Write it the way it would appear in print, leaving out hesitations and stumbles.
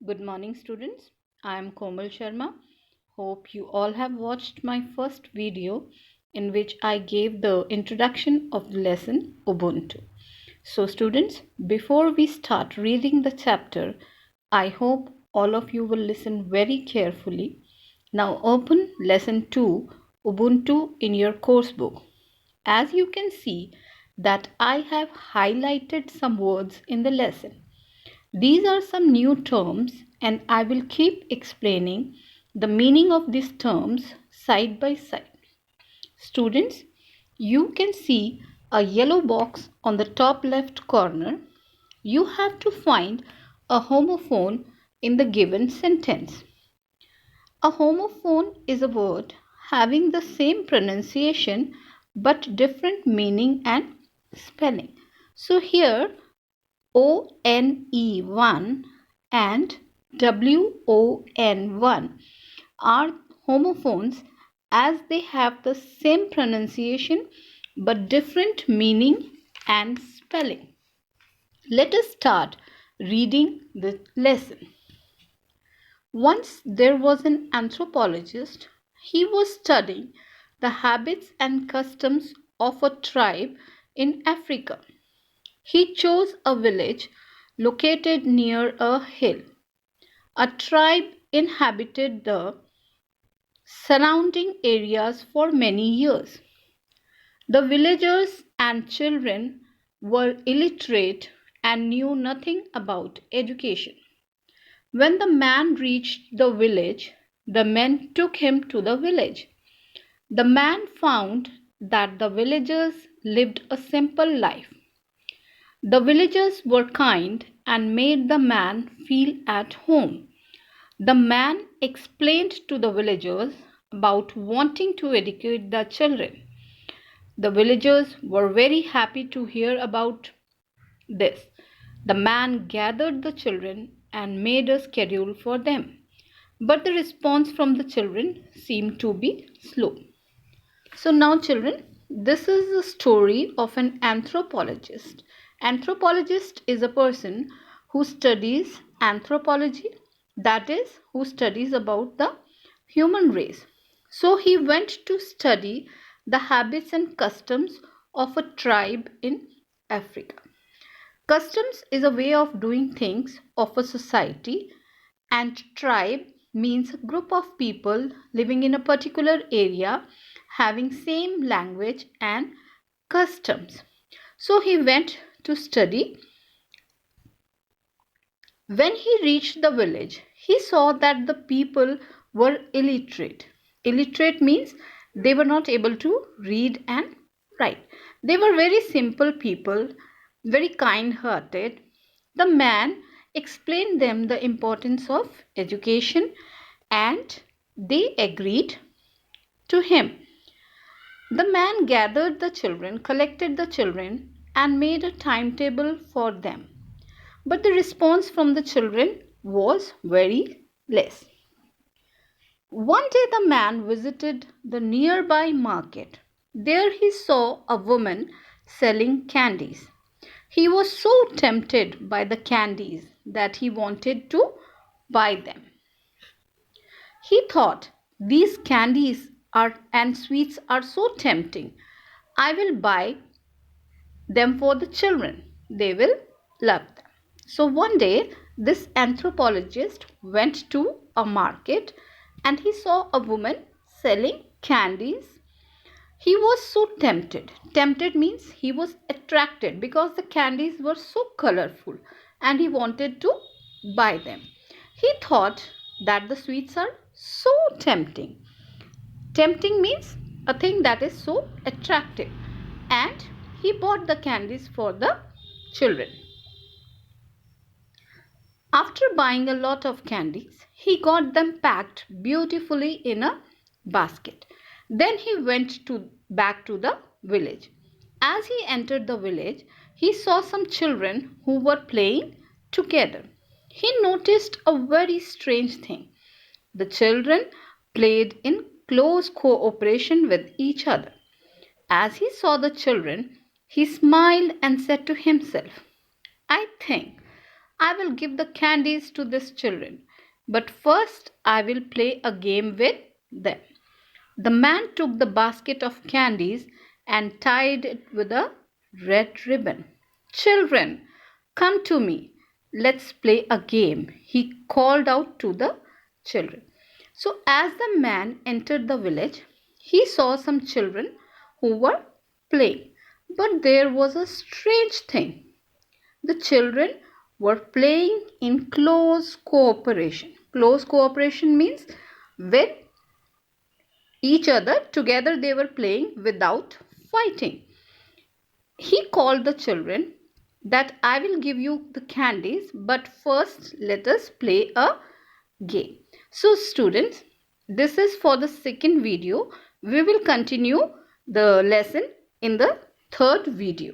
Good morning, students. I am Komal Sharma. Hope you all have watched my first video in which I gave the introduction of the lesson Ubuntu. So, students, before we start reading the chapter, I hope all of you will listen very carefully. Now, open lesson 2 Ubuntu in your course book. As you can see that I have highlighted some words in the lesson. These are some new terms and I will keep explaining the meaning of these terms side by side. Students, you can see a yellow box on the top left corner. You have to find a homophone in the given sentence. A homophone is a word having the same pronunciation but different meaning and spelling. So here ONE1 and WON1 are homophones as they have the same pronunciation but different meaning and spelling. Let us start reading the lesson. Once there was an anthropologist. He was studying the habits and customs of a tribe in Africa. He chose a village located near a hill. A tribe inhabited the surrounding areas for many years. The villagers and children were illiterate and knew nothing about education. When the man reached the village, the men took him to the village. The man found that the villagers lived a simple life. The villagers were kind and made the man feel at home. The man explained to the villagers about wanting to educate the children. The villagers were very happy to hear about this. The man gathered the children and made a schedule for them. But the response from the children seemed to be slow. So now children, this is the story of an anthropologist. Anthropologist is a person who studies anthropology, that is, who studies about the human race. So he went to study the habits and customs of a tribe in Africa. Customs is a way of doing things of a society, and tribe means a group of people living in a particular area having same language and customs. So he went to study. When he reached the village, he saw that the people were illiterate. Illiterate means they were not able to read and write. They were very simple people, very kind-hearted. The man explained them the importance of education and they agreed to him. The man gathered the children, collected the children and made a timetable for them. But the response from the children was very less. One day the man visited the nearby market. There he saw a woman selling candies. He was so tempted by the candies that he wanted to buy them. He thought, these candies and sweets are so tempting. I will buy them for the children. They will love them. So one day, this anthropologist went to a market and he saw a woman selling candies. He was so tempted. Tempted means he was attracted because the candies were so colorful and he wanted to buy them. He thought that the sweets are so tempting. Tempting means a thing that is so attractive. And he bought the candies for the children. After buying a lot of candies, he got them packed beautifully in a basket. Then he went back to the village. As he entered the village, he saw some children who were playing together. He noticed a very strange thing. The children played in close cooperation with each other. As he saw the children, he smiled and said to himself, I think I will give the candies to these children, but first I will play a game with them. The man took the basket of candies and tied it with a red ribbon. Children, come to me. Let's play a game, he called out to the children. So, as the man entered the village, he saw some children who were playing. But there was a strange thing. The children were playing in close cooperation. Close cooperation means with each other, together they were playing without fighting. He called the children that I will give you the candies, but first let us play a game. So students, this is for the second video. We will continue the lesson in the third video.